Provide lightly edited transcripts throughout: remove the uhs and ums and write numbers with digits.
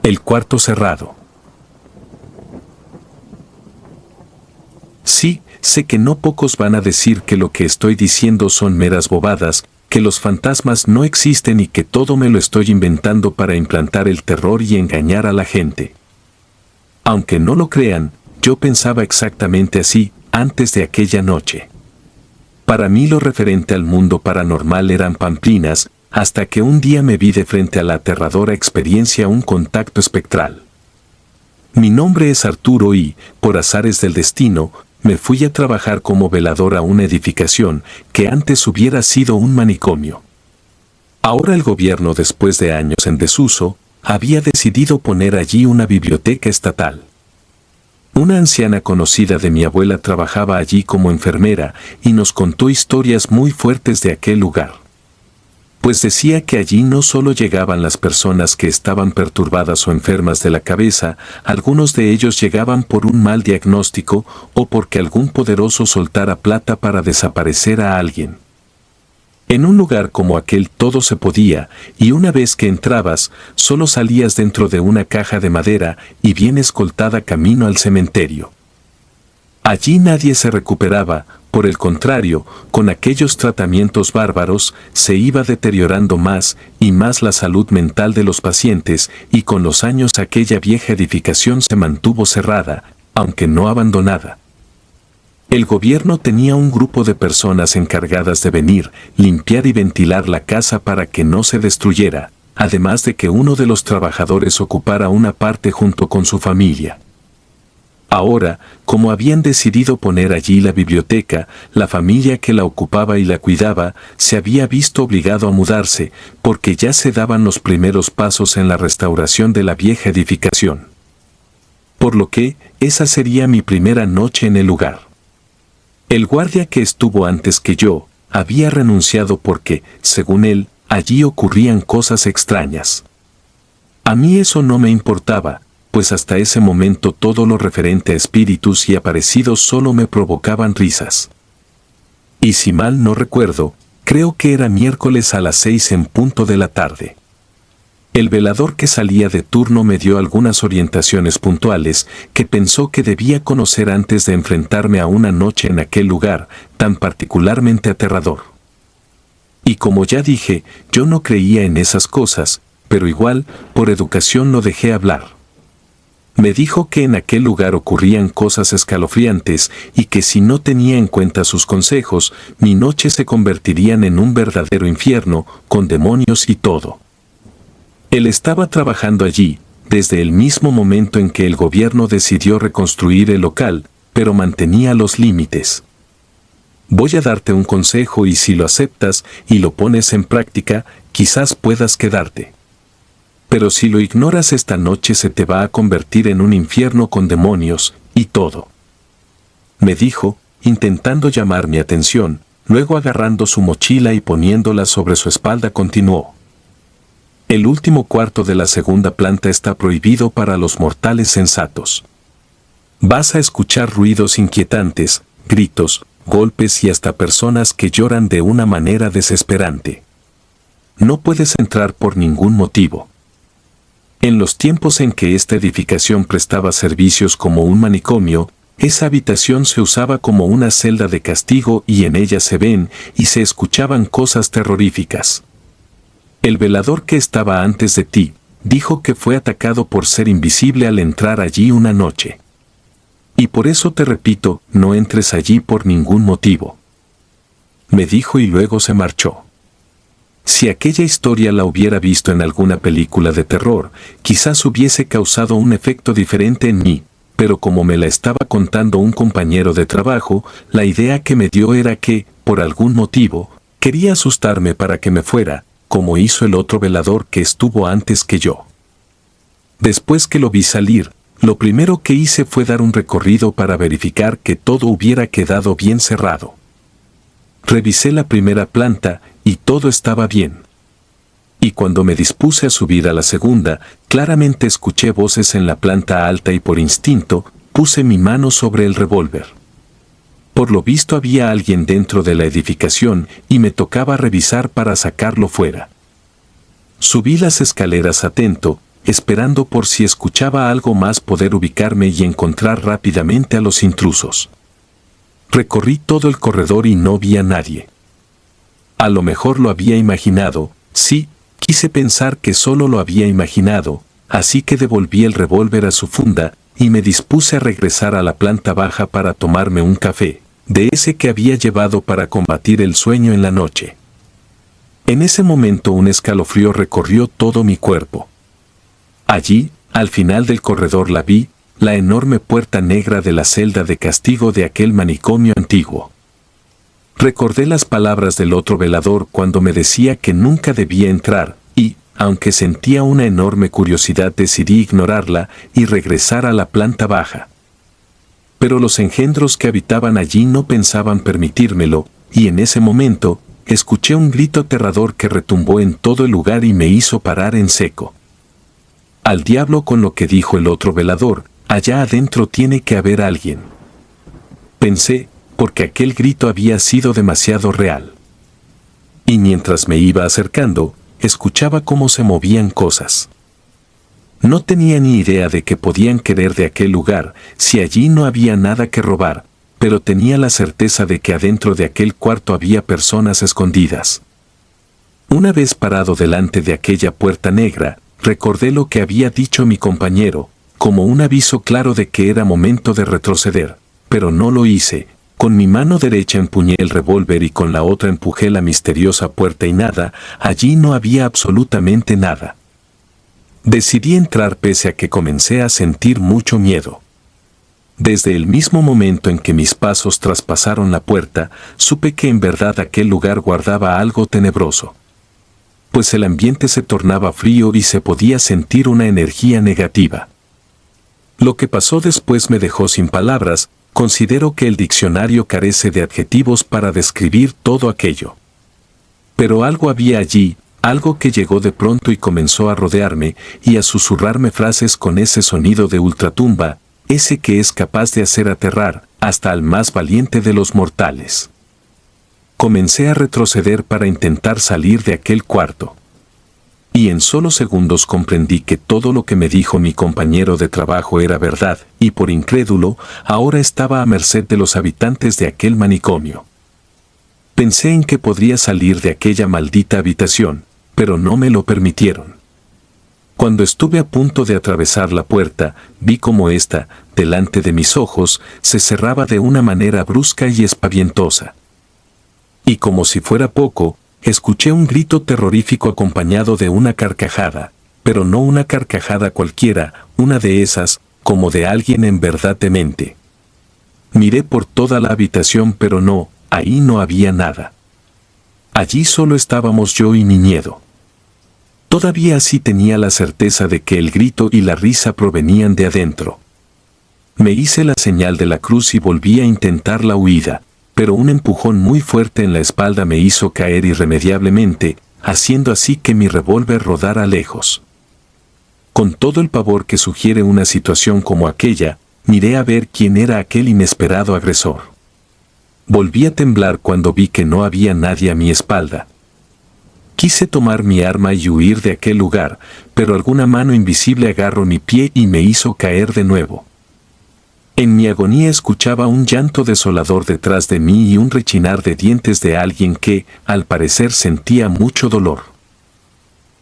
El cuarto cerrado. Sí, sé que no pocos van a decir que lo que estoy diciendo son meras bobadas, que los fantasmas no existen y que todo me lo estoy inventando para implantar el terror y engañar a la gente. Aunque no lo crean, yo pensaba exactamente así antes de aquella noche. Para mí lo referente al mundo paranormal eran pamplinas, hasta que un día me vi de frente a la aterradora experiencia un contacto espectral. Mi nombre es Arturo y, por azares del destino, me fui a trabajar como velador a una edificación que antes hubiera sido un manicomio. Ahora el gobierno, después de años en desuso, había decidido poner allí una biblioteca estatal. Una anciana conocida de mi abuela trabajaba allí como enfermera y nos contó historias muy fuertes de aquel lugar. Pues decía que allí no solo llegaban las personas que estaban perturbadas o enfermas de la cabeza, algunos de ellos llegaban por un mal diagnóstico o porque algún poderoso soltara plata para desaparecer a alguien. En un lugar como aquel todo se podía, y una vez que entrabas, solo salías dentro de una caja de madera y bien escoltada camino al cementerio. Allí nadie se recuperaba, por el contrario, con aquellos tratamientos bárbaros, se iba deteriorando más y más la salud mental de los pacientes, y con los años aquella vieja edificación se mantuvo cerrada, aunque no abandonada. El gobierno tenía un grupo de personas encargadas de venir, limpiar y ventilar la casa para que no se destruyera, además de que uno de los trabajadores ocupara una parte junto con su familia. Ahora, como habían decidido poner allí la biblioteca, la familia que la ocupaba y la cuidaba se había visto obligado a mudarse, porque ya se daban los primeros pasos en la restauración de la vieja edificación. Por lo que, esa sería mi primera noche en el lugar. El guardia que estuvo antes que yo, había renunciado porque, según él, allí ocurrían cosas extrañas. A mí eso no me importaba, pues hasta ese momento todo lo referente a espíritus y aparecidos solo me provocaban risas. Y si mal no recuerdo, creo que era miércoles a las 6 en punto de la tarde. El velador que salía de turno me dio algunas orientaciones puntuales que pensó que debía conocer antes de enfrentarme a una noche en aquel lugar tan particularmente aterrador. Y como ya dije, yo no creía en esas cosas, pero igual, por educación lo dejé hablar. Me dijo que en aquel lugar ocurrían cosas escalofriantes y que si no tenía en cuenta sus consejos, mi noche se convertirían en un verdadero infierno, con demonios y todo. Él estaba trabajando allí, desde el mismo momento en que el gobierno decidió reconstruir el local, pero mantenía los límites. Voy a darte un consejo y si lo aceptas y lo pones en práctica, quizás puedas quedarte. Pero si lo ignoras esta noche se te va a convertir en un infierno con demonios y todo. Me dijo, intentando llamar mi atención, luego agarrando su mochila y poniéndola sobre su espalda continuó. El último cuarto de la segunda planta está prohibido para los mortales sensatos. Vas a escuchar ruidos inquietantes, gritos, golpes y hasta personas que lloran de una manera desesperante. No puedes entrar por ningún motivo. En los tiempos en que esta edificación prestaba servicios como un manicomio, esa habitación se usaba como una celda de castigo y en ella se ven y se escuchaban cosas terroríficas. El velador que estaba antes de ti, dijo que fue atacado por ser invisible al entrar allí una noche. Y por eso te repito, no entres allí por ningún motivo. Me dijo y luego se marchó. Si aquella historia la hubiera visto en alguna película de terror, quizás hubiese causado un efecto diferente en mí, pero como me la estaba contando un compañero de trabajo, la idea que me dio era que, por algún motivo, quería asustarme para que me fuera, como hizo el otro velador que estuvo antes que yo. Después que lo vi salir, lo primero que hice fue dar un recorrido para verificar que todo hubiera quedado bien cerrado. Revisé la primera planta y todo estaba bien. Y cuando me dispuse a subir a la segunda, claramente escuché voces en la planta alta y por instinto, puse mi mano sobre el revólver. Por lo visto había alguien dentro de la edificación y me tocaba revisar para sacarlo fuera. Subí las escaleras atento, esperando por si escuchaba algo más poder ubicarme y encontrar rápidamente a los intrusos. Recorrí todo el corredor y no vi a nadie. A lo mejor lo había imaginado, sí, quise pensar que solo lo había imaginado, así que devolví el revólver a su funda y me dispuse a regresar a la planta baja para tomarme un café, de ese que había llevado para combatir el sueño en la noche. En ese momento un escalofrío recorrió todo mi cuerpo. Allí, al final del corredor la vi, la enorme puerta negra de la celda de castigo de aquel manicomio antiguo. Recordé las palabras del otro velador cuando me decía que nunca debía entrar, y, aunque sentía una enorme curiosidad, decidí ignorarla y regresar a la planta baja. Pero los engendros que habitaban allí no pensaban permitírmelo, y en ese momento, escuché un grito aterrador que retumbó en todo el lugar y me hizo parar en seco. Al diablo con lo que dijo el otro velador, allá adentro tiene que haber alguien. Pensé, porque aquel grito había sido demasiado real. Y mientras me iba acercando, escuchaba cómo se movían cosas. No tenía ni idea de qué podían querer de aquel lugar, si allí no había nada que robar, pero tenía la certeza de que adentro de aquel cuarto había personas escondidas. Una vez parado delante de aquella puerta negra, recordé lo que había dicho mi compañero, como un aviso claro de que era momento de retroceder, pero no lo hice. Con mi mano derecha empuñé el revólver y con la otra empujé la misteriosa puerta y nada, allí no había absolutamente nada. Decidí entrar pese a que comencé a sentir mucho miedo. Desde el mismo momento en que mis pasos traspasaron la puerta, supe que en verdad aquel lugar guardaba algo tenebroso. Pues el ambiente se tornaba frío y se podía sentir una energía negativa. Lo que pasó después me dejó sin palabras. Considero que el diccionario carece de adjetivos para describir todo aquello. Pero algo había allí, algo que llegó de pronto y comenzó a rodearme y a susurrarme frases con ese sonido de ultratumba, ese que es capaz de hacer aterrar hasta al más valiente de los mortales. Comencé a retroceder para intentar salir de aquel cuarto. Y en solo segundos comprendí que todo lo que me dijo mi compañero de trabajo era verdad, y por incrédulo, ahora estaba a merced de los habitantes de aquel manicomio. Pensé en que podría salir de aquella maldita habitación, pero no me lo permitieron. Cuando estuve a punto de atravesar la puerta, vi cómo ésta, delante de mis ojos, se cerraba de una manera brusca y espavientosa. Y como si fuera poco, escuché un grito terrorífico acompañado de una carcajada, pero no una carcajada cualquiera, una de esas, como de alguien en verdad demente. Miré por toda la habitación, pero no, ahí no había nada. Allí solo estábamos yo y mi miedo. Todavía sí tenía la certeza de que el grito y la risa provenían de adentro. Me hice la señal de la cruz y volví a intentar la huida, pero un empujón muy fuerte en la espalda me hizo caer irremediablemente, haciendo así que mi revólver rodara lejos. Con todo el pavor que sugiere una situación como aquella, miré a ver quién era aquel inesperado agresor. Volví a temblar cuando vi que no había nadie a mi espalda. Quise tomar mi arma y huir de aquel lugar, pero alguna mano invisible agarró mi pie y me hizo caer de nuevo. En mi agonía escuchaba un llanto desolador detrás de mí y un rechinar de dientes de alguien que, al parecer, sentía mucho dolor.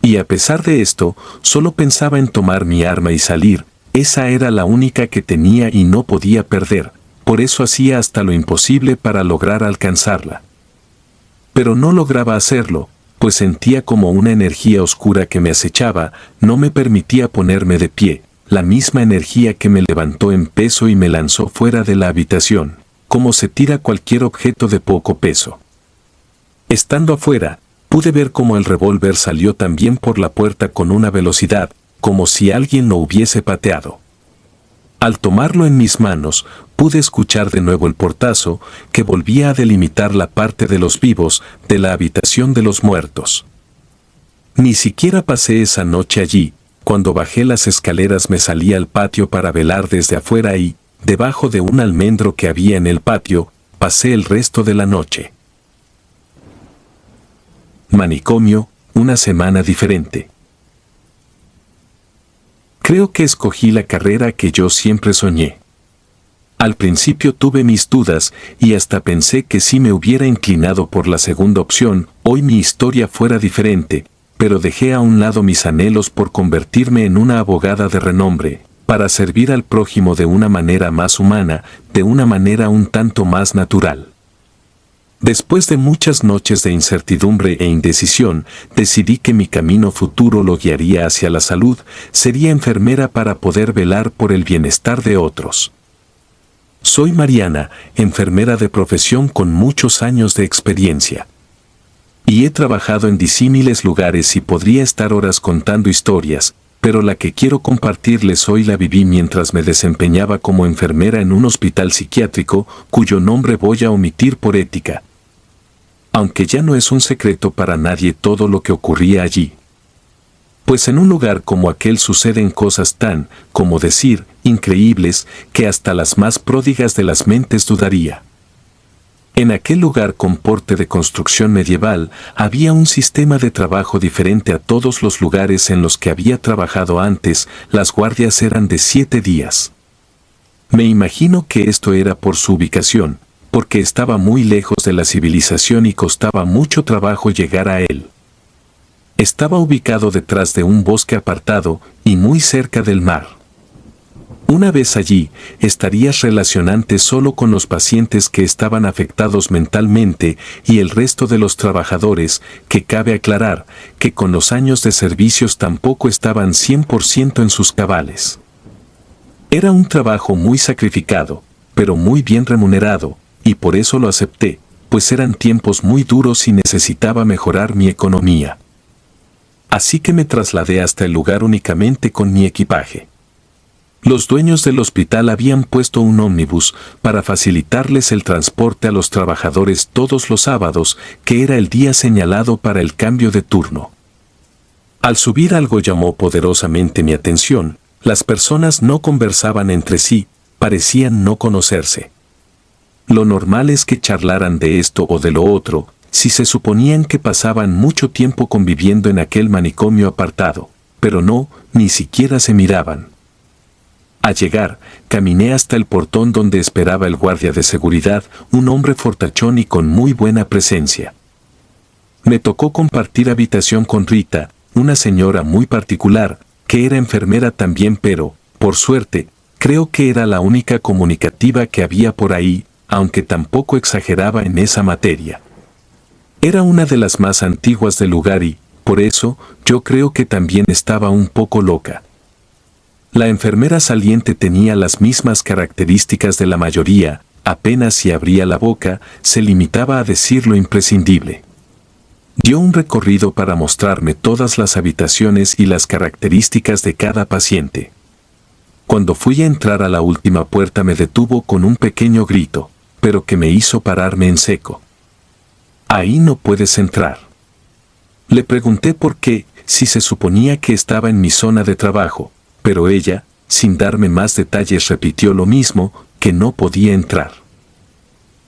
Y a pesar de esto, solo pensaba en tomar mi arma y salir. Esa era la única que tenía y no podía perder, por eso hacía hasta lo imposible para lograr alcanzarla. Pero no lograba hacerlo, pues sentía como una energía oscura que me acechaba, no me permitía ponerme de pie. La misma energía que me levantó en peso y me lanzó fuera de la habitación, como se tira cualquier objeto de poco peso. Estando afuera, pude ver cómo el revólver salió también por la puerta con una velocidad, como si alguien lo hubiese pateado. Al tomarlo en mis manos, pude escuchar de nuevo el portazo, que volvía a delimitar la parte de los vivos de la habitación de los muertos. Ni siquiera pasé esa noche allí. Cuando bajé las escaleras me salí al patio para velar desde afuera y, debajo de un almendro que había en el patio, pasé el resto de la noche. Manicomio, una semana diferente. Creo que escogí la carrera que yo siempre soñé. Al principio tuve mis dudas y hasta pensé que si me hubiera inclinado por la segunda opción, hoy mi historia fuera diferente, pero dejé a un lado mis anhelos por convertirme en una abogada de renombre, para servir al prójimo de una manera más humana, de una manera un tanto más natural. Después de muchas noches de incertidumbre e indecisión, decidí que mi camino futuro lo guiaría hacia la salud, sería enfermera para poder velar por el bienestar de otros. Soy Mariana, enfermera de profesión con muchos años de experiencia. Y he trabajado en disímiles lugares y podría estar horas contando historias, pero la que quiero compartirles hoy la viví mientras me desempeñaba como enfermera en un hospital psiquiátrico, cuyo nombre voy a omitir por ética. Aunque ya no es un secreto para nadie todo lo que ocurría allí. Pues en un lugar como aquel suceden cosas tan, como decir, increíbles, que hasta las más pródigas de las mentes dudaría. En aquel lugar con porte de construcción medieval, había un sistema de trabajo diferente a todos los lugares en los que había trabajado antes, las guardias eran de 7 días. Me imagino que esto era por su ubicación, porque estaba muy lejos de la civilización y costaba mucho trabajo llegar a él. Estaba ubicado detrás de un bosque apartado y muy cerca del mar. Una vez allí, estarías relacionante solo con los pacientes que estaban afectados mentalmente y el resto de los trabajadores, que cabe aclarar que con los años de servicios tampoco estaban 100% en sus cabales. Era un trabajo muy sacrificado, pero muy bien remunerado, y por eso lo acepté, pues eran tiempos muy duros y necesitaba mejorar mi economía. Así que me trasladé hasta el lugar únicamente con mi equipaje. Los dueños del hospital habían puesto un ómnibus para facilitarles el transporte a los trabajadores todos los sábados, que era el día señalado para el cambio de turno. Al subir algo llamó poderosamente mi atención, las personas no conversaban entre sí, parecían no conocerse. Lo normal es que charlaran de esto o de lo otro, si se suponían que pasaban mucho tiempo conviviendo en aquel manicomio apartado, pero no, ni siquiera se miraban. Al llegar, caminé hasta el portón donde esperaba el guardia de seguridad, un hombre fortachón y con muy buena presencia. Me tocó compartir habitación con Rita, una señora muy particular, que era enfermera también, pero, por suerte, creo que era la única comunicativa que había por ahí, aunque tampoco exageraba en esa materia. Era una de las más antiguas del lugar y, por eso, yo creo que también estaba un poco loca. La enfermera saliente tenía las mismas características de la mayoría, apenas si abría la boca, se limitaba a decir lo imprescindible. Dio un recorrido para mostrarme todas las habitaciones y las características de cada paciente. Cuando fui a entrar a la última puerta me detuvo con un pequeño grito, pero que me hizo pararme en seco. Ahí no puedes entrar. Le pregunté por qué, si se suponía que estaba en mi zona de trabajo, pero ella, sin darme más detalles, repitió lo mismo, que no podía entrar.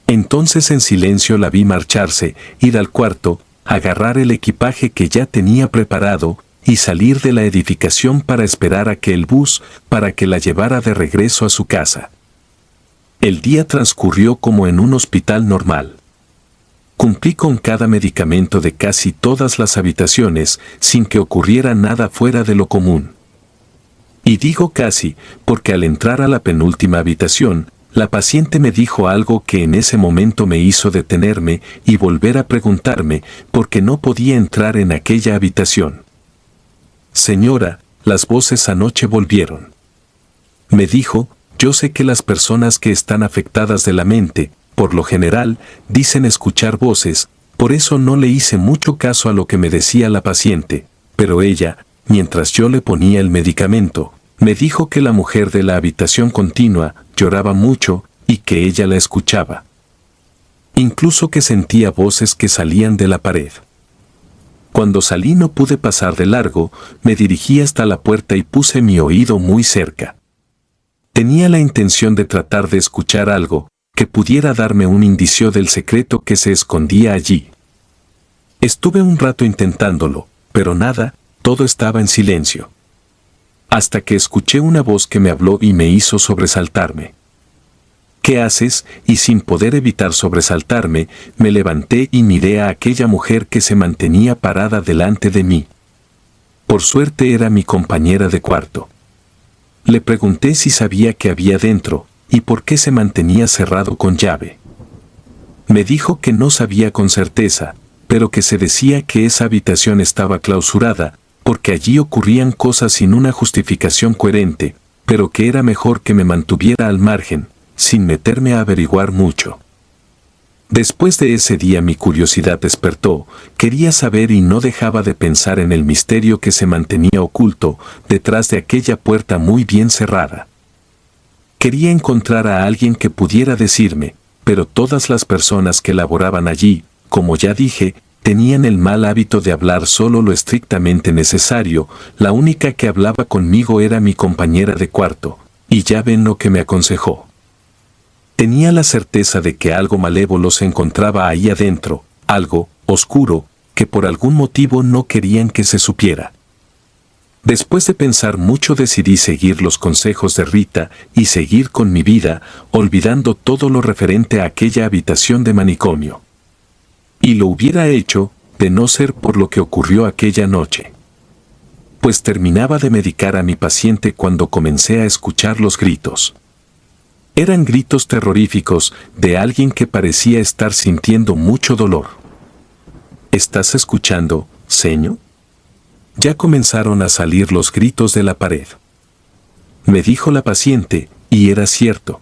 Entonces en silencio la vi marcharse, ir al cuarto, agarrar el equipaje que ya tenía preparado, y salir de la edificación para esperar a que el bus, para que la llevara de regreso a su casa. El día transcurrió como en un hospital normal. Cumplí con cada medicamento de casi todas las habitaciones, sin que ocurriera nada fuera de lo común. Y digo casi, porque al entrar a la penúltima habitación, la paciente me dijo algo que en ese momento me hizo detenerme y volver a preguntarme por qué no podía entrar en aquella habitación. Señora, las voces anoche volvieron. Me dijo, yo sé que las personas que están afectadas de la mente, por lo general, dicen escuchar voces, por eso no le hice mucho caso a lo que me decía la paciente, pero ella, mientras yo le ponía el medicamento, me dijo que la mujer de la habitación continua lloraba mucho y que ella la escuchaba. Incluso que sentía voces que salían de la pared. Cuando salí no pude pasar de largo, me dirigí hasta la puerta y puse mi oído muy cerca. Tenía la intención de tratar de escuchar algo que pudiera darme un indicio del secreto que se escondía allí. Estuve un rato intentándolo, pero nada, todo estaba en silencio. hasta que escuché una voz que me habló y me hizo sobresaltarme. ¿Qué haces? Y sin poder evitar sobresaltarme, me levanté y miré a aquella mujer que se mantenía parada delante de mí. Por suerte era mi compañera de cuarto. Le pregunté si sabía qué había dentro, y por qué se mantenía cerrado con llave. Me dijo que no sabía con certeza, pero que se decía que esa habitación estaba clausurada, porque allí ocurrían cosas sin una justificación coherente, pero que era mejor que me mantuviera al margen, sin meterme a averiguar mucho. Después de ese día mi curiosidad despertó, quería saber y no dejaba de pensar en el misterio que se mantenía oculto detrás de aquella puerta muy bien cerrada. Quería encontrar a alguien que pudiera decirme, pero todas las personas que laboraban allí, como ya dije, tenían el mal hábito de hablar solo lo estrictamente necesario. La única que hablaba conmigo era mi compañera de cuarto, y ya ven lo que me aconsejó. Tenía la certeza de que algo malévolo se encontraba ahí adentro, algo oscuro, que por algún motivo no querían que se supiera. Después de pensar mucho decidí seguir los consejos de Rita y seguir con mi vida, olvidando todo lo referente a aquella habitación de manicomio. Y lo hubiera hecho, de no ser por lo que ocurrió aquella noche. Pues terminaba de medicar a mi paciente cuando comencé a escuchar los gritos. Eran gritos terroríficos de alguien que parecía estar sintiendo mucho dolor. ¿Estás escuchando, señor? Ya comenzaron a salir los gritos de la pared. Me dijo la paciente, y era cierto.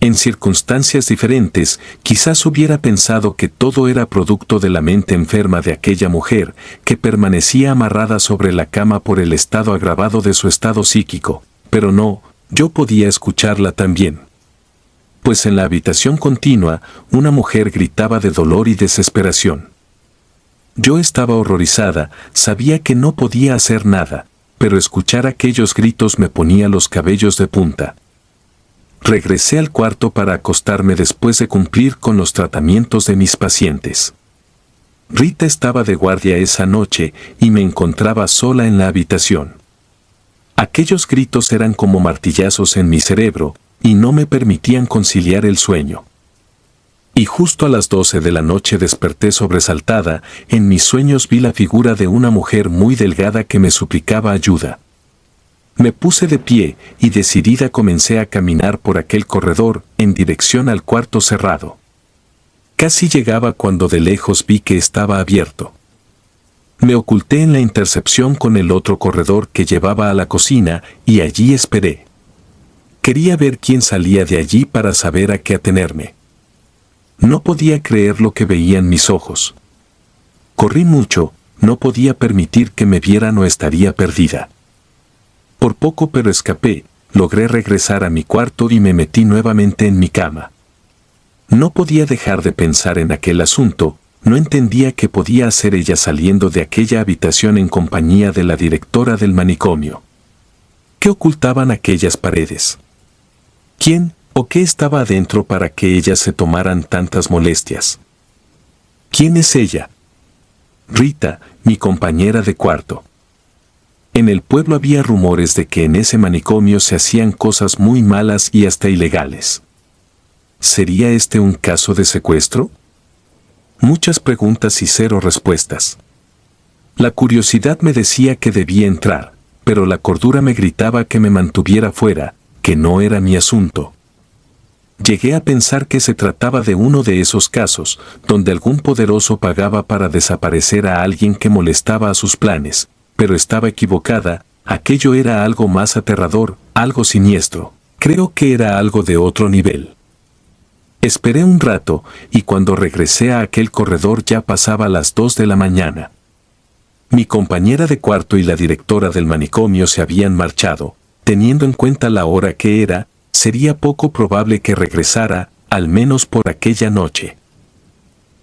En circunstancias diferentes, quizás hubiera pensado que todo era producto de la mente enferma de aquella mujer, que permanecía amarrada sobre la cama por el estado agravado de su estado psíquico, pero no, yo podía escucharla también. Pues en la habitación continua, una mujer gritaba de dolor y desesperación. Yo estaba horrorizada, sabía que no podía hacer nada, pero escuchar aquellos gritos me ponía los cabellos de punta. Regresé al cuarto para acostarme después de cumplir con los tratamientos de mis pacientes. Rita estaba de guardia esa noche y me encontraba sola en la habitación. Aquellos gritos eran como martillazos en mi cerebro y no me permitían conciliar el sueño. Y justo a las 12 de la noche desperté sobresaltada. En mis sueños vi la figura de una mujer muy delgada que me suplicaba ayuda. Me puse de pie y decidida comencé a caminar por aquel corredor en dirección al cuarto cerrado. Casi llegaba cuando de lejos vi que estaba abierto. Me oculté en la intercepción con el otro corredor que llevaba a la cocina y allí esperé. Quería ver quién salía de allí para saber a qué atenerme. No podía creer lo que veían mis ojos. Corrí mucho, no podía permitir que me vieran o estaría perdida. Por poco pero escapé, logré regresar a mi cuarto y me metí nuevamente en mi cama. No podía dejar de pensar en aquel asunto, no entendía qué podía hacer ella saliendo de aquella habitación en compañía de la directora del manicomio. ¿Qué ocultaban aquellas paredes? ¿Quién o qué estaba adentro para que ellas se tomaran tantas molestias? ¿Quién es ella? Rita, mi compañera de cuarto. En el pueblo había rumores de que en ese manicomio se hacían cosas muy malas y hasta ilegales. ¿Sería este un caso de secuestro? Muchas preguntas y cero respuestas. La curiosidad me decía que debía entrar, pero la cordura me gritaba que me mantuviera fuera, que no era mi asunto. Llegué a pensar que se trataba de uno de esos casos, donde algún poderoso pagaba para desaparecer a alguien que molestaba a sus planes, pero estaba equivocada, aquello era algo más aterrador, algo siniestro, creo que era algo de otro nivel. Esperé un rato, y cuando regresé a aquel corredor ya pasaba las 2 de la mañana. Mi compañera de cuarto y la directora del manicomio se habían marchado, teniendo en cuenta la hora que era, sería poco probable que regresara, al menos por aquella noche.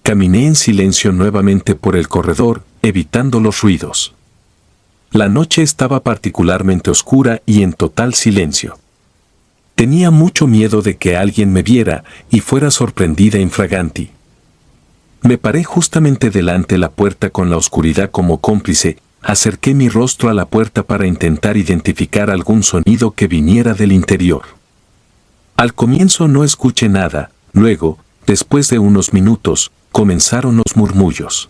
Caminé en silencio nuevamente por el corredor, evitando los ruidos. La noche estaba particularmente oscura y en total silencio. Tenía mucho miedo de que alguien me viera y fuera sorprendida infraganti. Me paré justamente delante de la puerta con la oscuridad como cómplice, acerqué mi rostro a la puerta para intentar identificar algún sonido que viniera del interior. Al comienzo no escuché nada, luego, después de unos minutos, comenzaron los murmullos.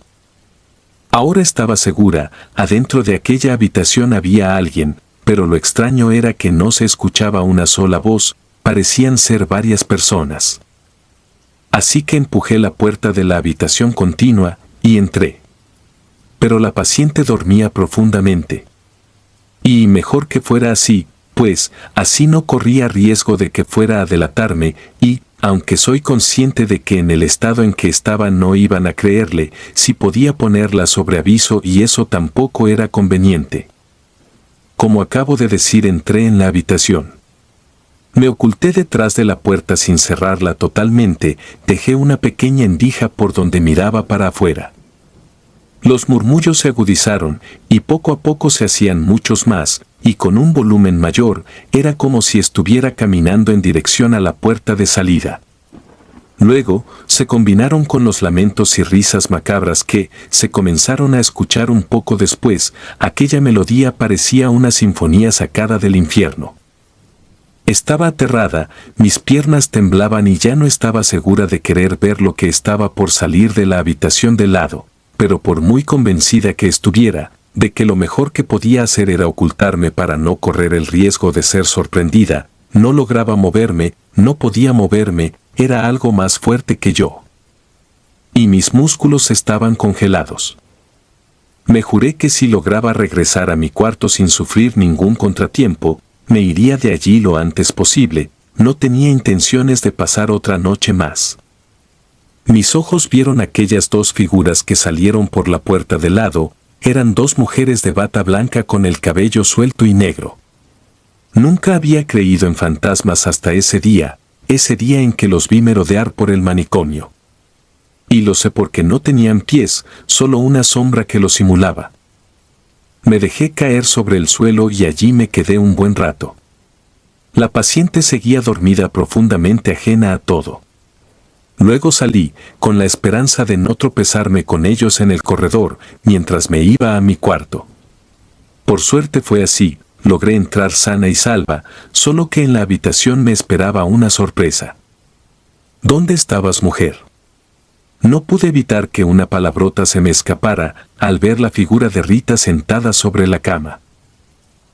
Ahora estaba segura, adentro de aquella habitación había alguien, pero lo extraño era que no se escuchaba una sola voz, parecían ser varias personas. Así que empujé la puerta de la habitación continua y entré. Pero la paciente dormía profundamente. Y mejor que fuera así, pues así no corría riesgo de que fuera a delatarme y, aunque soy consciente de que en el estado en que estaba no iban a creerle, sí podía ponerla sobre aviso y eso tampoco era conveniente. Como acabo de decir, entré en la habitación. Me oculté detrás de la puerta sin cerrarla totalmente, dejé una pequeña endija por donde miraba para afuera. Los murmullos se agudizaron, y poco a poco se hacían muchos más, y con un volumen mayor, era como si estuviera caminando en dirección a la puerta de salida. Luego, se combinaron con los lamentos y risas macabras que se comenzaron a escuchar un poco después. Aquella melodía parecía una sinfonía sacada del infierno. Estaba aterrada, mis piernas temblaban y ya no estaba segura de querer ver lo que estaba por salir de la habitación de lado, pero por muy convencida que estuviera, de que lo mejor que podía hacer era ocultarme para no correr el riesgo de ser sorprendida, no lograba moverme, no podía moverme, era algo más fuerte que yo. Y mis músculos estaban congelados. Me juré que si lograba regresar a mi cuarto sin sufrir ningún contratiempo, me iría de allí lo antes posible, no tenía intenciones de pasar otra noche más. Mis ojos vieron aquellas dos figuras que salieron por la puerta de lado, eran dos mujeres de bata blanca con el cabello suelto y negro. Nunca había creído en fantasmas hasta ese día en que los vi merodear por el manicomio. Y lo sé porque no tenían pies, solo una sombra que lo simulaba. Me dejé caer sobre el suelo y allí me quedé un buen rato. La paciente seguía dormida profundamente ajena a todo. Luego salí, con la esperanza de no tropezarme con ellos en el corredor, mientras me iba a mi cuarto. Por suerte fue así, logré entrar sana y salva, solo que en la habitación me esperaba una sorpresa. ¿Dónde estabas, mujer? No pude evitar que una palabrota se me escapara al ver la figura de Rita sentada sobre la cama.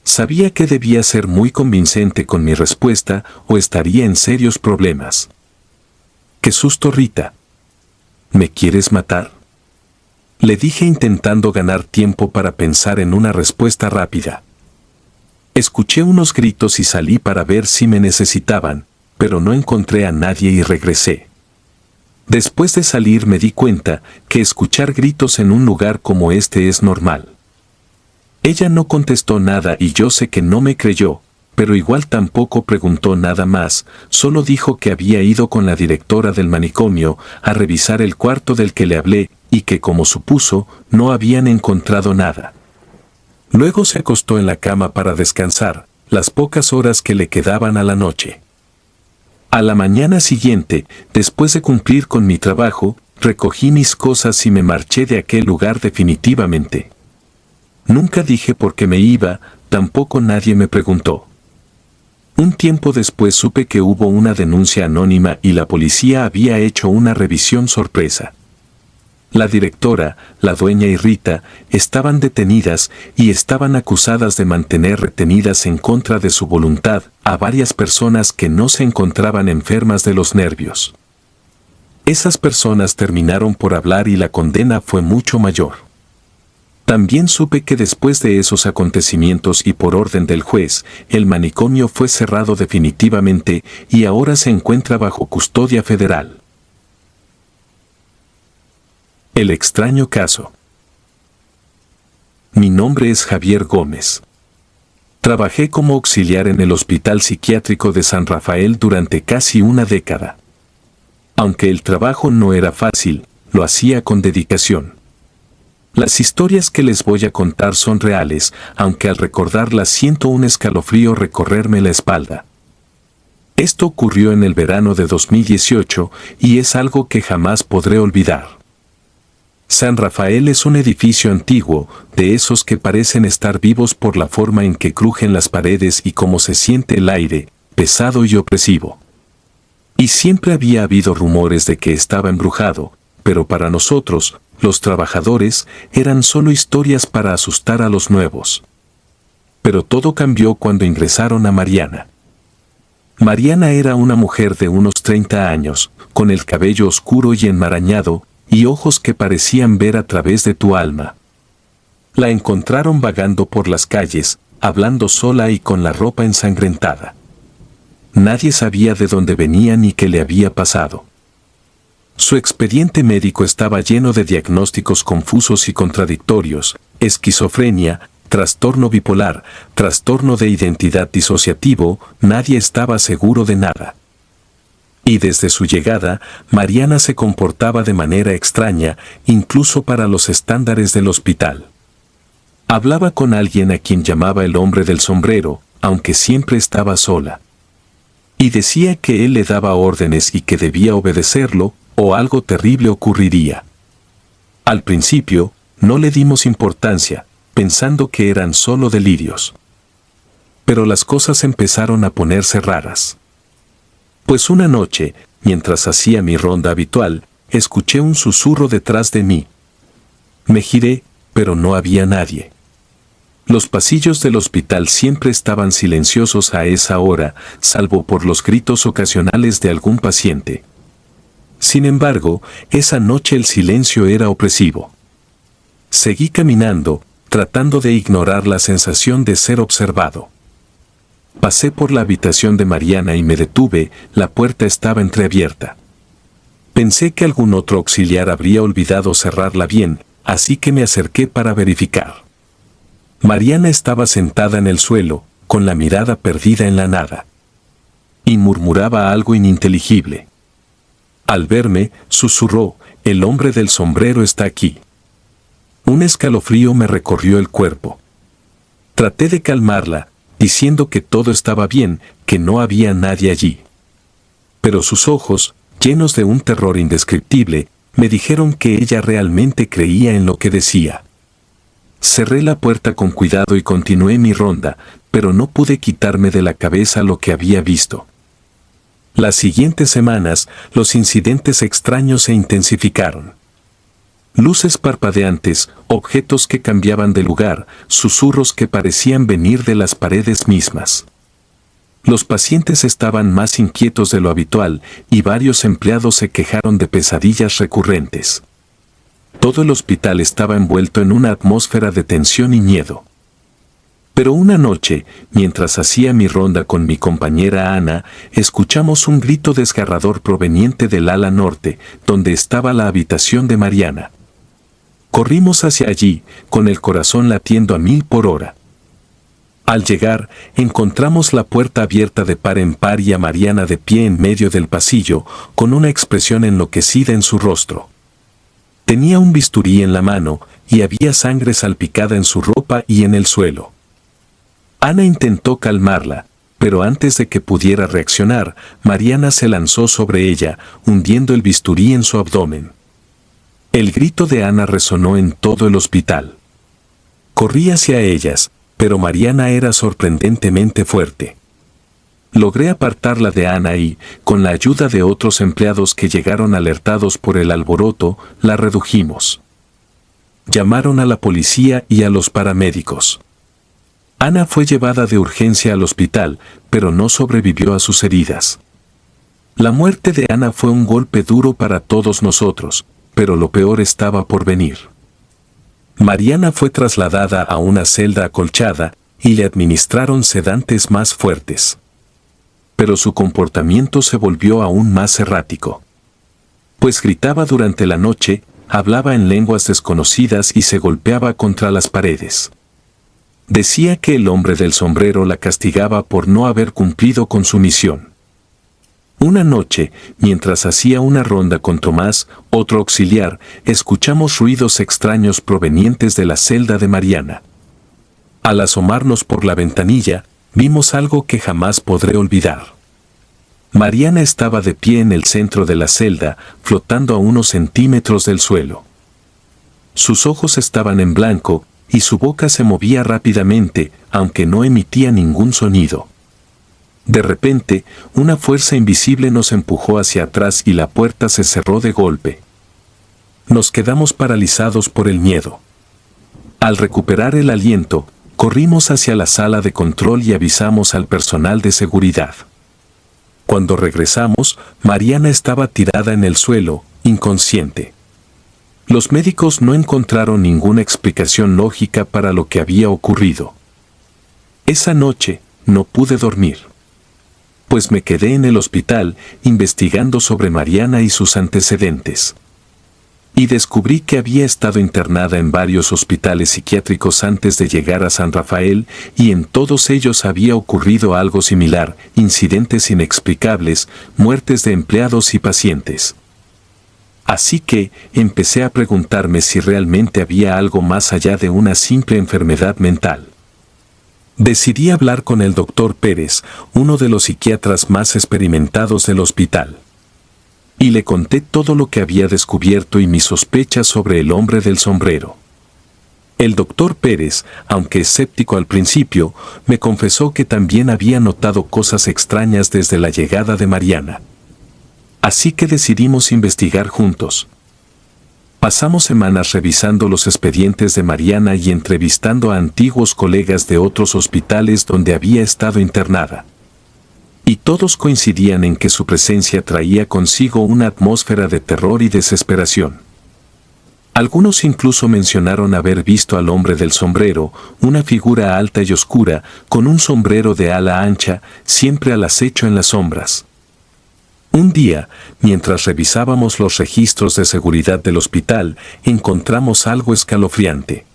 Sabía que debía ser muy convincente con mi respuesta o estaría en serios problemas. ¡Qué susto, Rita! ¿Me quieres matar? Le dije intentando ganar tiempo para pensar en una respuesta rápida. Escuché unos gritos y salí para ver si me necesitaban, pero no encontré a nadie y regresé. Después de salir me di cuenta que escuchar gritos en un lugar como este es normal. Ella no contestó nada y yo sé que no me creyó, pero igual tampoco preguntó nada más, solo dijo que había ido con la directora del manicomio a revisar el cuarto del que le hablé y que, como supuso, no habían encontrado nada. Luego se acostó en la cama para descansar, las pocas horas que le quedaban a la noche. A la mañana siguiente, después de cumplir con mi trabajo, recogí mis cosas y me marché de aquel lugar definitivamente. Nunca dije por qué me iba, tampoco nadie me preguntó. Un tiempo después supe que hubo una denuncia anónima y la policía había hecho una revisión sorpresa. La directora, la dueña y Rita estaban detenidas y estaban acusadas de mantener retenidas en contra de su voluntad a varias personas que no se encontraban enfermas de los nervios. Esas personas terminaron por hablar y la condena fue mucho mayor. También supe que después de esos acontecimientos y por orden del juez, el manicomio fue cerrado definitivamente y ahora se encuentra bajo custodia federal. El extraño caso. Mi nombre es Javier Gómez. Trabajé como auxiliar en el Hospital Psiquiátrico de San Rafael durante casi una década. Aunque el trabajo no era fácil, lo hacía con dedicación. Las historias que les voy a contar son reales, aunque al recordarlas siento un escalofrío recorrerme la espalda. Esto ocurrió en el verano de 2018 y es algo que jamás podré olvidar. San Rafael es un edificio antiguo, de esos que parecen estar vivos por la forma en que crujen las paredes y cómo se siente el aire, pesado y opresivo. Y siempre había habido rumores de que estaba embrujado, pero para nosotros, los trabajadores, eran solo historias para asustar a los nuevos. Pero todo cambió cuando ingresaron a Mariana. Mariana era una mujer de unos 30 años, con el cabello oscuro y enmarañado, y ojos que parecían ver a través de tu alma. La encontraron vagando por las calles, hablando sola y con la ropa ensangrentada. Nadie sabía de dónde venía ni qué le había pasado. Su expediente médico estaba lleno de diagnósticos confusos y contradictorios: esquizofrenia, trastorno bipolar, trastorno de identidad disociativo. Nadie estaba seguro de nada. Y desde su llegada, Mariana se comportaba de manera extraña, incluso para los estándares del hospital. Hablaba con alguien a quien llamaba el hombre del sombrero, aunque siempre estaba sola. Y decía que él le daba órdenes y que debía obedecerlo, o algo terrible ocurriría. Al principio, no le dimos importancia, pensando que eran solo delirios. Pero las cosas empezaron a ponerse raras. Pues una noche, mientras hacía mi ronda habitual, escuché un susurro detrás de mí. Me giré, pero no había nadie. Los pasillos del hospital siempre estaban silenciosos a esa hora, salvo por los gritos ocasionales de algún paciente. Sin embargo, esa noche el silencio era opresivo. Seguí caminando, tratando de ignorar la sensación de ser observado. Pasé por la habitación de Mariana y me detuve. La puerta estaba entreabierta. Pensé que algún otro auxiliar habría olvidado cerrarla bien, así que me acerqué para verificar. Mariana estaba sentada en el suelo, con la mirada perdida en la nada. Y murmuraba algo ininteligible. Al verme, susurró: «El hombre del sombrero está aquí». Un escalofrío me recorrió el cuerpo. Traté de calmarla, diciendo que todo estaba bien, que no había nadie allí. Pero sus ojos, llenos de un terror indescriptible, me dijeron que ella realmente creía en lo que decía. Cerré la puerta con cuidado y continué mi ronda, pero no pude quitarme de la cabeza lo que había visto. Las siguientes semanas, los incidentes extraños se intensificaron. Luces parpadeantes, objetos que cambiaban de lugar, susurros que parecían venir de las paredes mismas. Los pacientes estaban más inquietos de lo habitual y varios empleados se quejaron de pesadillas recurrentes. Todo el hospital estaba envuelto en una atmósfera de tensión y miedo. Pero una noche, mientras hacía mi ronda con mi compañera Ana, escuchamos un grito desgarrador proveniente del ala norte, donde estaba la habitación de Mariana. Corrimos hacia allí, con el corazón latiendo a 1000 por hora. Al llegar, encontramos la puerta abierta de par en par y a Mariana de pie en medio del pasillo, con una expresión enloquecida en su rostro. Tenía un bisturí en la mano, y había sangre salpicada en su ropa y en el suelo. Ana intentó calmarla, pero antes de que pudiera reaccionar, Mariana se lanzó sobre ella, hundiendo el bisturí en su abdomen. El grito de Ana resonó en todo el hospital. Corrí hacia ellas, pero Mariana era sorprendentemente fuerte. Logré apartarla de Ana y, con la ayuda de otros empleados que llegaron alertados por el alboroto, la redujimos. Llamaron a la policía y a los paramédicos. Ana fue llevada de urgencia al hospital, pero no sobrevivió a sus heridas. La muerte de Ana fue un golpe duro para todos nosotros, pero lo peor estaba por venir. Mariana fue trasladada a una celda acolchada y le administraron sedantes más fuertes. Pero su comportamiento se volvió aún más errático. Pues gritaba durante la noche, hablaba en lenguas desconocidas y se golpeaba contra las paredes. Decía que el hombre del sombrero la castigaba por no haber cumplido con su misión. Una noche, mientras hacía una ronda con Tomás, otro auxiliar, escuchamos ruidos extraños provenientes de la celda de Mariana. Al asomarnos por la ventanilla, vimos algo que jamás podré olvidar. Mariana estaba de pie en el centro de la celda, flotando a unos centímetros del suelo. Sus ojos estaban en blanco, y su boca se movía rápidamente, aunque no emitía ningún sonido. De repente, una fuerza invisible nos empujó hacia atrás y la puerta se cerró de golpe. Nos quedamos paralizados por el miedo. Al recuperar el aliento, corrimos hacia la sala de control y avisamos al personal de seguridad. Cuando regresamos, Mariana estaba tirada en el suelo, inconsciente. Los médicos no encontraron ninguna explicación lógica para lo que había ocurrido. Esa noche, no pude dormir. Pues me quedé en el hospital investigando sobre Mariana y sus antecedentes. Y descubrí que había estado internada en varios hospitales psiquiátricos antes de llegar a San Rafael, y en todos ellos había ocurrido algo similar: incidentes inexplicables, muertes de empleados y pacientes. Así que empecé a preguntarme si realmente había algo más allá de una simple enfermedad mental. Decidí hablar con el doctor Pérez, uno de los psiquiatras más experimentados del hospital. Y le conté todo lo que había descubierto y mis sospechas sobre el hombre del sombrero. El doctor Pérez, aunque escéptico al principio, me confesó que también había notado cosas extrañas desde la llegada de Mariana. Así que decidimos investigar juntos. Pasamos semanas revisando los expedientes de Mariana y entrevistando a antiguos colegas de otros hospitales donde había estado internada. Y todos coincidían en que su presencia traía consigo una atmósfera de terror y desesperación. Algunos incluso mencionaron haber visto al hombre del sombrero, una figura alta y oscura, con un sombrero de ala ancha, siempre al acecho en las sombras. Un día, mientras revisábamos los registros de seguridad del hospital, encontramos algo escalofriante.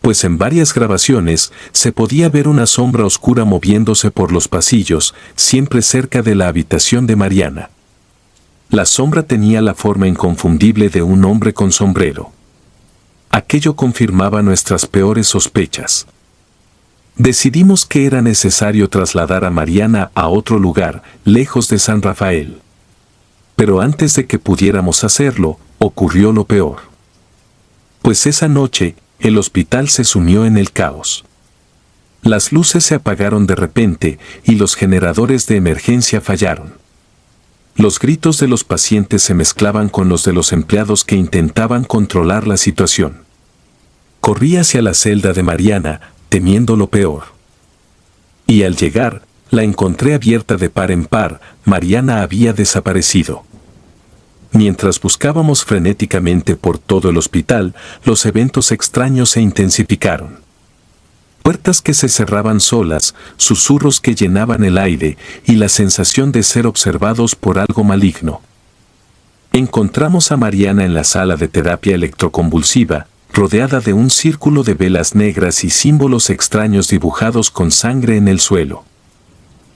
Pues en varias grabaciones se podía ver una sombra oscura moviéndose por los pasillos, siempre cerca de la habitación de Mariana. La sombra tenía la forma inconfundible de un hombre con sombrero. Aquello confirmaba nuestras peores sospechas. Decidimos que era necesario trasladar a Mariana a otro lugar, lejos de San Rafael. Pero antes de que pudiéramos hacerlo, ocurrió lo peor. Pues esa noche, el hospital se sumió en el caos. Las luces se apagaron de repente y los generadores de emergencia fallaron. Los gritos de los pacientes se mezclaban con los de los empleados que intentaban controlar la situación. Corrí hacia la celda de Mariana, temiendo lo peor. Y al llegar, la encontré abierta de par en par. Mariana había desaparecido. Mientras buscábamos frenéticamente por todo el hospital, los eventos extraños se intensificaron. Puertas que se cerraban solas, susurros que llenaban el aire y la sensación de ser observados por algo maligno. Encontramos a Mariana en la sala de terapia electroconvulsiva, rodeada de un círculo de velas negras y símbolos extraños dibujados con sangre en el suelo.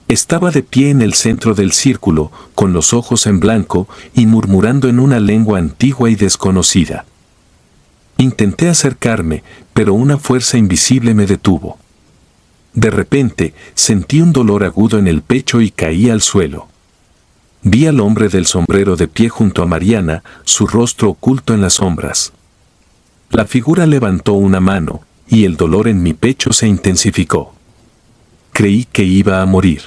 Estaba de pie en el centro del círculo, con los ojos en blanco y murmurando en una lengua antigua y desconocida. Intenté acercarme, pero una fuerza invisible me detuvo. De repente, sentí un dolor agudo en el pecho y caí al suelo. Vi al hombre del sombrero de pie junto a Mariana, su rostro oculto en las sombras. La figura levantó una mano, y el dolor en mi pecho se intensificó. Creí que iba a morir.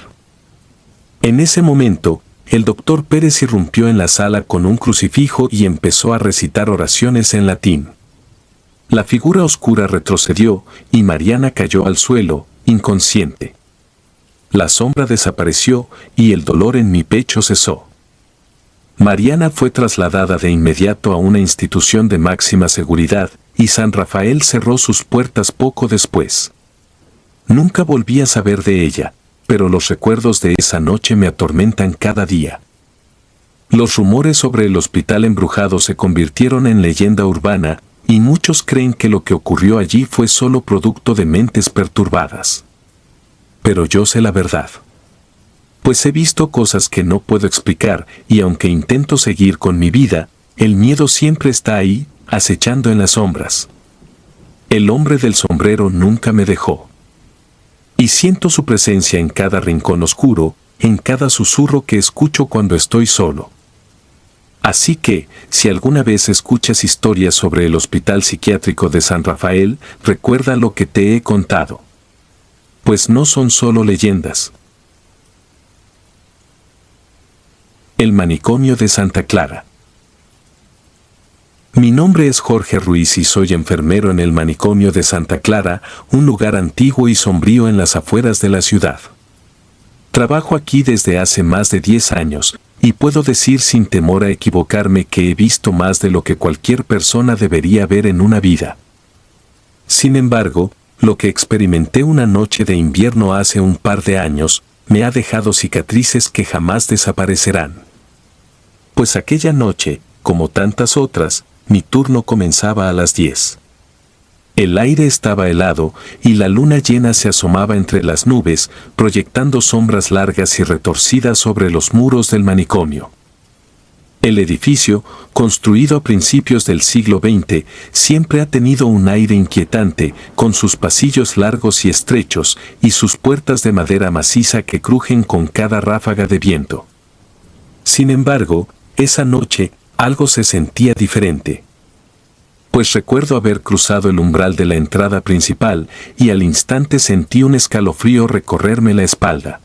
En ese momento, el doctor Pérez irrumpió en la sala con un crucifijo y empezó a recitar oraciones en latín. La figura oscura retrocedió y Mariana cayó al suelo, inconsciente. La sombra desapareció y el dolor en mi pecho cesó. Mariana fue trasladada de inmediato a una institución de máxima seguridad y San Rafael cerró sus puertas poco después. Nunca volví a saber de ella, pero los recuerdos de esa noche me atormentan cada día. Los rumores sobre el hospital embrujado se convirtieron en leyenda urbana, y muchos creen que lo que ocurrió allí fue solo producto de mentes perturbadas. Pero yo sé la verdad. Pues he visto cosas que no puedo explicar, y aunque intento seguir con mi vida, el miedo siempre está ahí, acechando en las sombras. El hombre del sombrero nunca me dejó. Y siento su presencia en cada rincón oscuro, en cada susurro que escucho cuando estoy solo. Así que, si alguna vez escuchas historias sobre el Hospital Psiquiátrico de San Rafael, recuerda lo que te he contado. Pues no son solo leyendas. El manicomio de Santa Clara. Mi nombre es Jorge Ruiz y soy enfermero en el manicomio de Santa Clara, un lugar antiguo y sombrío en las afueras de la ciudad. Trabajo aquí desde hace más de 10 años, y puedo decir sin temor a equivocarme que he visto más de lo que cualquier persona debería ver en una vida. Sin embargo, lo que experimenté una noche de invierno hace un par de años, me ha dejado cicatrices que jamás desaparecerán. Pues aquella noche, como tantas otras, mi turno comenzaba a las 10. El aire estaba helado y la luna llena se asomaba entre las nubes, proyectando sombras largas y retorcidas sobre los muros del manicomio. El edificio, construido a principios del siglo XX, siempre ha tenido un aire inquietante, con sus pasillos largos y estrechos y sus puertas de madera maciza que crujen con cada ráfaga de viento. Sin embargo, esa noche, algo se sentía diferente. Pues recuerdo haber cruzado el umbral de la entrada principal y al instante sentí un escalofrío recorrerme la espalda.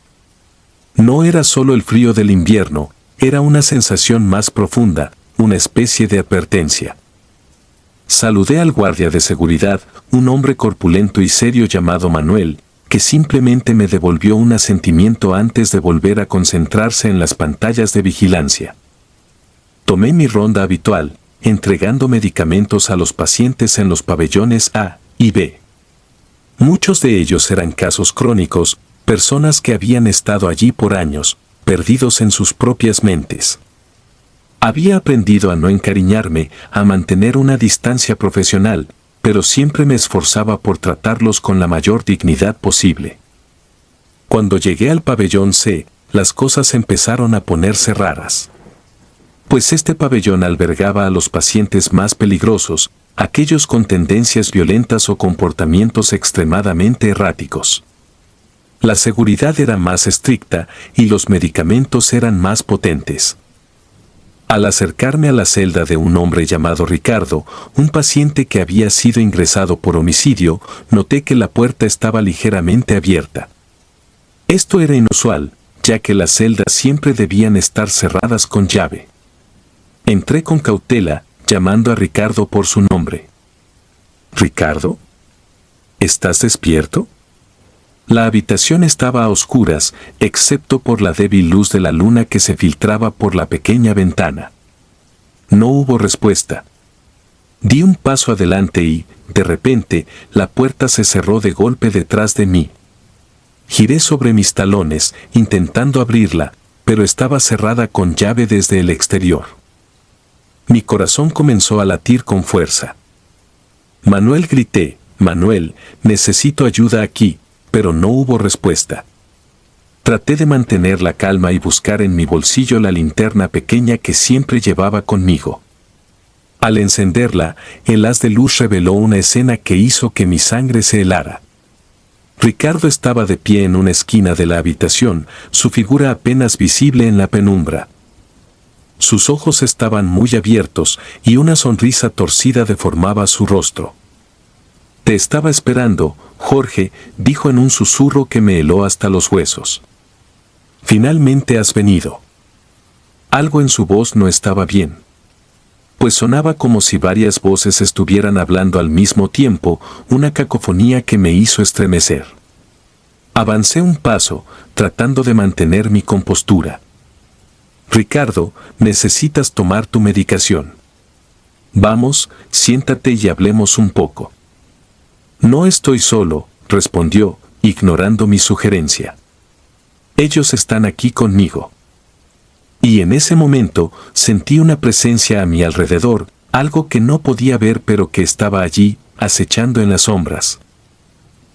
No era solo el frío del invierno, era una sensación más profunda, una especie de advertencia. Saludé al guardia de seguridad, un hombre corpulento y serio llamado Manuel, que simplemente me devolvió un asentimiento antes de volver a concentrarse en las pantallas de vigilancia. Tomé mi ronda habitual, entregando medicamentos a los pacientes en los pabellones A y B. Muchos de ellos eran casos crónicos, personas que habían estado allí por años, perdidos en sus propias mentes. Había aprendido a no encariñarme, a mantener una distancia profesional, pero siempre me esforzaba por tratarlos con la mayor dignidad posible. Cuando llegué al pabellón C, las cosas empezaron a ponerse raras. Pues este pabellón albergaba a los pacientes más peligrosos, aquellos con tendencias violentas o comportamientos extremadamente erráticos. La seguridad era más estricta y los medicamentos eran más potentes. Al acercarme a la celda de un hombre llamado Ricardo, un paciente que había sido ingresado por homicidio, noté que la puerta estaba ligeramente abierta. Esto era inusual, ya que las celdas siempre debían estar cerradas con llave. Entré con cautela, llamando a Ricardo por su nombre. ¿Ricardo? ¿Estás despierto? La habitación estaba a oscuras, excepto por la débil luz de la luna que se filtraba por la pequeña ventana. No hubo respuesta. Di un paso adelante y, de repente, la puerta se cerró de golpe detrás de mí. Giré sobre mis talones, intentando abrirla, pero estaba cerrada con llave desde el exterior. Mi corazón comenzó a latir con fuerza. Manuel, grité, Manuel, necesito ayuda aquí, pero no hubo respuesta. Traté de mantener la calma y buscar en mi bolsillo la linterna pequeña que siempre llevaba conmigo. Al encenderla, el haz de luz reveló una escena que hizo que mi sangre se helara. Ricardo estaba de pie en una esquina de la habitación, su figura apenas visible en la penumbra. Sus ojos estaban muy abiertos y una sonrisa torcida deformaba su rostro. «Te estaba esperando, Jorge», dijo en un susurro que me heló hasta los huesos. «Finalmente has venido». Algo en su voz no estaba bien. Pues sonaba como si varias voces estuvieran hablando al mismo tiempo, una cacofonía que me hizo estremecer. Avancé un paso, tratando de mantener mi compostura. «Ricardo, necesitas tomar tu medicación. Vamos, siéntate y hablemos un poco». «No estoy solo», respondió, ignorando mi sugerencia. «Ellos están aquí conmigo». Y en ese momento sentí una presencia a mi alrededor, algo que no podía ver pero que estaba allí, acechando en las sombras.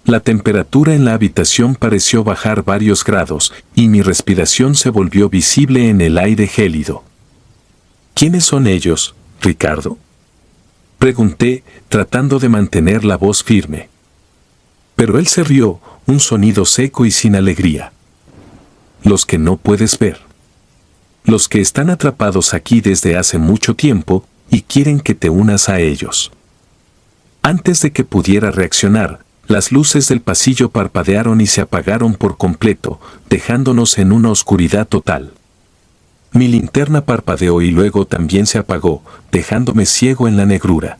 La temperatura en la habitación pareció bajar varios grados, y mi respiración se volvió visible en el aire gélido. «¿Quiénes son ellos, Ricardo?», pregunté, tratando de mantener la voz firme. Pero él se rió, un sonido seco y sin alegría. «Los que no puedes ver». Los que están atrapados aquí desde hace mucho tiempo y quieren que te unas a ellos. Antes de que pudiera reaccionar, las luces del pasillo parpadearon y se apagaron por completo, dejándonos en una oscuridad total. Mi linterna parpadeó y luego también se apagó, dejándome ciego en la negrura.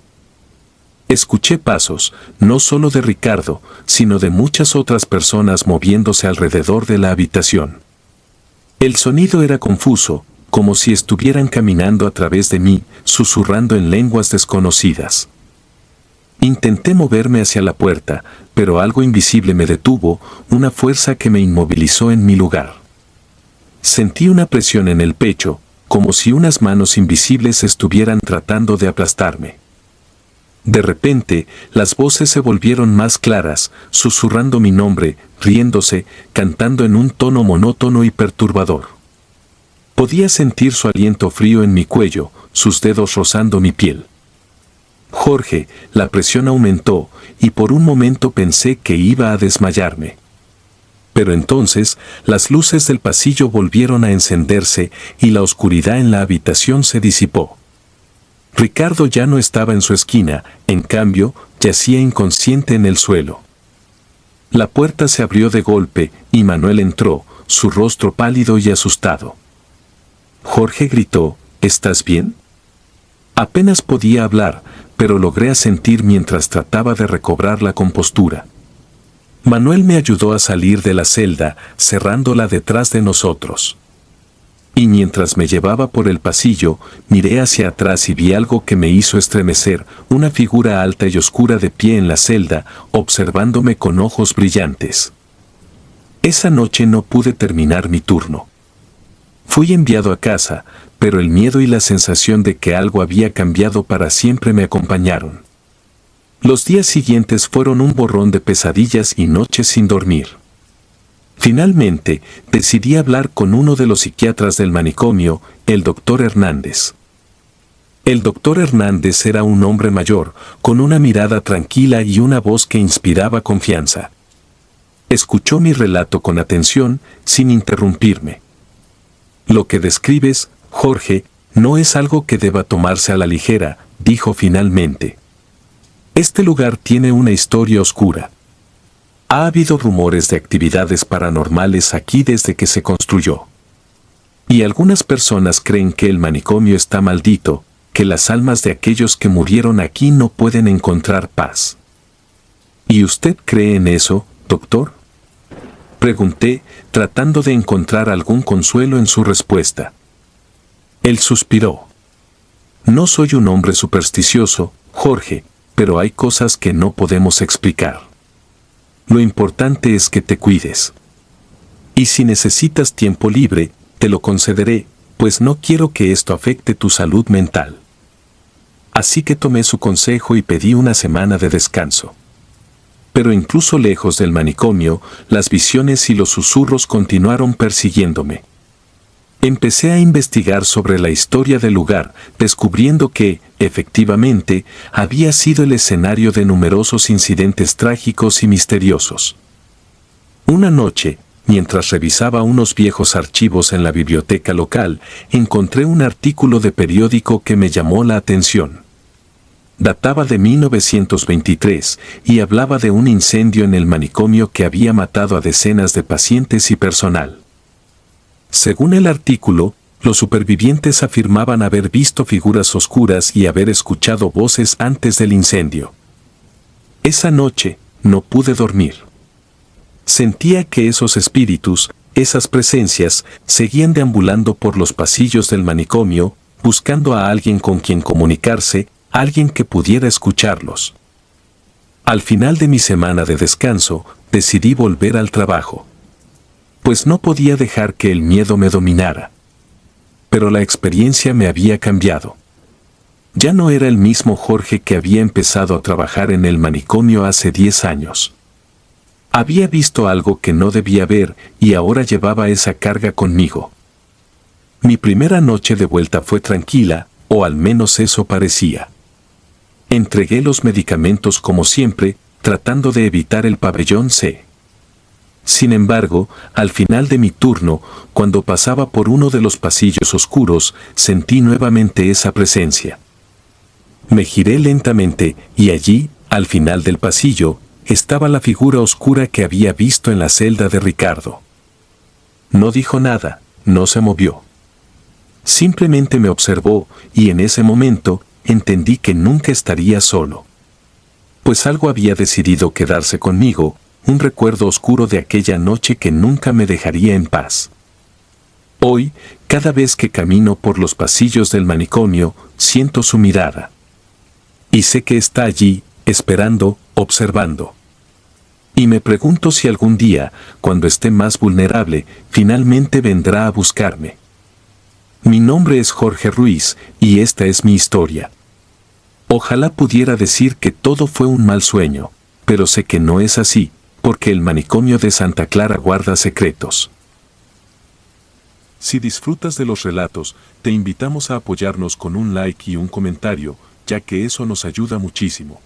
Escuché pasos, no solo de Ricardo, sino de muchas otras personas moviéndose alrededor de la habitación. El sonido era confuso, como si estuvieran caminando a través de mí, susurrando en lenguas desconocidas. Intenté moverme hacia la puerta, pero algo invisible me detuvo, una fuerza que me inmovilizó en mi lugar. Sentí una presión en el pecho, como si unas manos invisibles estuvieran tratando de aplastarme. De repente, las voces se volvieron más claras, susurrando mi nombre, riéndose, cantando en un tono monótono y perturbador. Podía sentir su aliento frío en mi cuello, sus dedos rozando mi piel. Jorge, la presión aumentó, y por un momento pensé que iba a desmayarme. Pero entonces, las luces del pasillo volvieron a encenderse y la oscuridad en la habitación se disipó. Ricardo ya no estaba en su esquina, en cambio, yacía inconsciente en el suelo. La puerta se abrió de golpe y Manuel entró, su rostro pálido y asustado. Jorge gritó, ¿estás bien? Apenas podía hablar, pero logré asentir mientras trataba de recobrar la compostura. Manuel me ayudó a salir de la celda, cerrándola detrás de nosotros. Y mientras me llevaba por el pasillo, miré hacia atrás y vi algo que me hizo estremecer, una figura alta y oscura de pie en la celda, observándome con ojos brillantes. Esa noche no pude terminar mi turno. Fui enviado a casa, pero el miedo y la sensación de que algo había cambiado para siempre me acompañaron. Los días siguientes fueron un borrón de pesadillas y noches sin dormir. Finalmente, decidí hablar con uno de los psiquiatras del manicomio, el doctor Hernández. El doctor Hernández era un hombre mayor, con una mirada tranquila y una voz que inspiraba confianza. Escuchó mi relato con atención, sin interrumpirme. Lo que describes, Jorge, no es algo que deba tomarse a la ligera, dijo finalmente. Este lugar tiene una historia oscura. Ha habido rumores de actividades paranormales aquí desde que se construyó. Y algunas personas creen que el manicomio está maldito, que las almas de aquellos que murieron aquí no pueden encontrar paz. ¿Y usted cree en eso, doctor? Pregunté, tratando de encontrar algún consuelo en su respuesta. Él suspiró. No soy un hombre supersticioso, Jorge, pero hay cosas que no podemos explicar. Lo importante es que te cuides. Y si necesitas tiempo libre, te lo concederé, pues no quiero que esto afecte tu salud mental. Así que tomé su consejo y pedí una semana de descanso. Pero incluso lejos del manicomio, las visiones y los susurros continuaron persiguiéndome. Empecé a investigar sobre la historia del lugar, descubriendo que, efectivamente, había sido el escenario de numerosos incidentes trágicos y misteriosos. Una noche, mientras revisaba unos viejos archivos en la biblioteca local, encontré un artículo de periódico que me llamó la atención. Databa de 1923 y hablaba de un incendio en el manicomio que había matado a decenas de pacientes y personal. Según el artículo, los supervivientes afirmaban haber visto figuras oscuras y haber escuchado voces antes del incendio. Esa noche, no pude dormir. Sentía que esos espíritus, esas presencias, seguían deambulando por los pasillos del manicomio, buscando a alguien con quien comunicarse, alguien que pudiera escucharlos. Al final de mi semana de descanso, decidí volver al trabajo. Pues no podía dejar que el miedo me dominara. Pero la experiencia me había cambiado. Ya no era el mismo Jorge que había empezado a trabajar en el manicomio hace 10 años. Había visto algo que no debía ver y ahora llevaba esa carga conmigo. Mi primera noche de vuelta fue tranquila, o al menos eso parecía. Entregué los medicamentos como siempre, tratando de evitar el pabellón C. Sin embargo, al final de mi turno, cuando pasaba por uno de los pasillos oscuros, sentí nuevamente esa presencia. Me giré lentamente y allí, al final del pasillo, estaba la figura oscura que había visto en la celda de Ricardo. No dijo nada, no se movió. Simplemente me observó y en ese momento entendí que nunca estaría solo. Pues algo había decidido quedarse conmigo, un recuerdo oscuro de aquella noche que nunca me dejaría en paz. Hoy, cada vez que camino por los pasillos del manicomio, siento su mirada. Y sé que está allí, esperando, observando. Y me pregunto si algún día, cuando esté más vulnerable, finalmente vendrá a buscarme. Mi nombre es Jorge Ruiz, y esta es mi historia. Ojalá pudiera decir que todo fue un mal sueño, pero sé que no es así, porque el manicomio de Santa Clara guarda secretos. Si disfrutas de los relatos, te invitamos a apoyarnos con un like y un comentario, ya que eso nos ayuda muchísimo.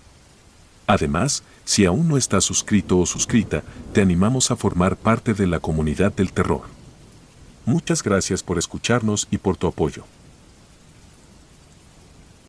Además, si aún no estás suscrito o suscrita, te animamos a formar parte de la comunidad del terror. Muchas gracias por escucharnos y por tu apoyo.